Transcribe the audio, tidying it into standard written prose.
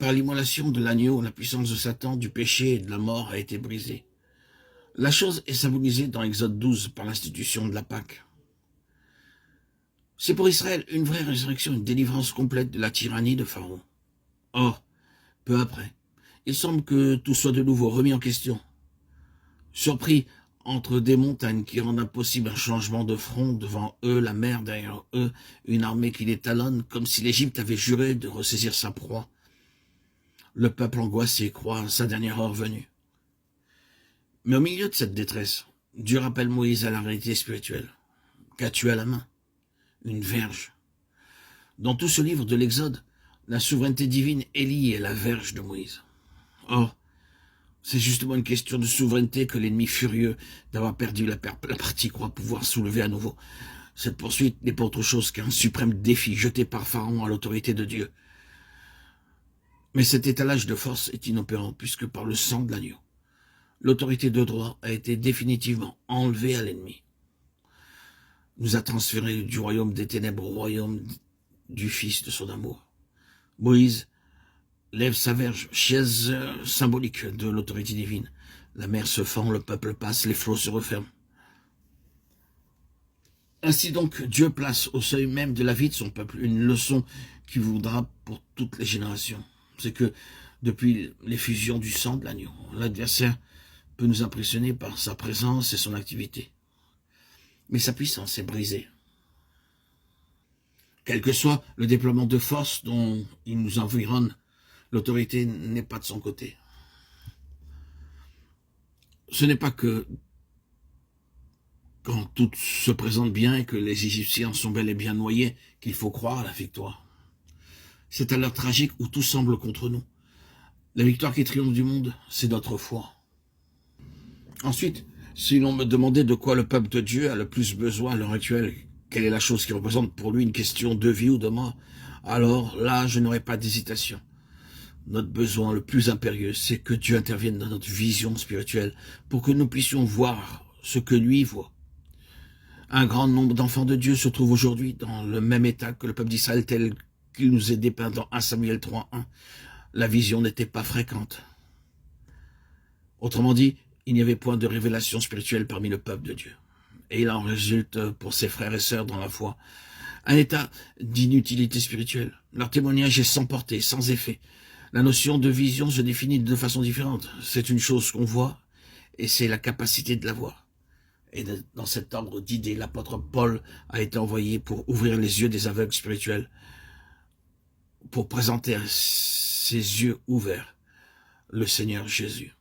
Par l'immolation de l'agneau, la puissance de Satan, du péché et de la mort a été brisée. La chose est symbolisée dans Exode 12 par l'institution de la Pâque. C'est pour Israël une vraie résurrection, une délivrance complète de la tyrannie de Pharaon. Or, peu après, il semble que tout soit de nouveau remis en question. Surpris entre des montagnes qui rendent impossible un changement de front, devant eux, la mer derrière eux, une armée qui les talonne, comme si l'Égypte avait juré de ressaisir sa proie. Le peuple angoissé croit à sa dernière heure venue. Mais au milieu de cette détresse, Dieu rappelle Moïse à la réalité spirituelle. Qu'as-tu à la main? Une verge. Dans tout ce livre de l'Exode, la souveraineté divine est liée à la verge de Moïse. Or, c'est justement une question de souveraineté que l'ennemi furieux d'avoir perdu la partie croit pouvoir soulever à nouveau. Cette poursuite n'est pas autre chose qu'un suprême défi jeté par Pharaon à l'autorité de Dieu. Mais cet étalage de force est inopérant puisque par le sang de l'agneau, l'autorité de droit a été définitivement enlevée à l'ennemi. Nous a transféré du royaume des ténèbres au royaume du Fils de son amour. Moïse lève sa verge, chaise symbolique de l'autorité divine. La mer se fend, le peuple passe, les flots se referment. Ainsi donc, Dieu place au seuil même de la vie de son peuple une leçon qui vaudra pour toutes les générations. C'est que, depuis l'effusion du sang de l'agneau, l'adversaire peut nous impressionner par sa présence et son activité. Mais sa puissance est brisée. Quel que soit le déploiement de force dont il nous environne, l'autorité n'est pas de son côté. Ce n'est pas que quand tout se présente bien et que les Égyptiens sont bel et bien noyés qu'il faut croire à la victoire. C'est à l'heure tragique où tout semble contre nous. La victoire qui triomphe du monde, c'est notre foi. Ensuite, si l'on me demandait de quoi le peuple de Dieu a le plus besoin à l'heure actuelle, quelle est la chose qui représente pour lui une question de vie ou de mort, alors là, je n'aurais pas d'hésitation. Notre besoin le plus impérieux, c'est que Dieu intervienne dans notre vision spirituelle pour que nous puissions voir ce que lui voit. Un grand nombre d'enfants de Dieu se trouvent aujourd'hui dans le même état que le peuple d'Israël tel qu'il nous est dépeint dans 1 Samuel 3:1. La vision n'était pas fréquente. Autrement dit, il n'y avait point de révélation spirituelle parmi le peuple de Dieu. Et il en résulte pour ses frères et sœurs dans la foi un état d'inutilité spirituelle. Leur témoignage est sans portée, sans effet. La notion de vision se définit de façon différente. C'est une chose qu'on voit et c'est la capacité de la voir. Et dans cet ordre d'idées, l'apôtre Paul a été envoyé pour ouvrir les yeux des aveugles spirituels, pour présenter à ses yeux ouverts le Seigneur Jésus.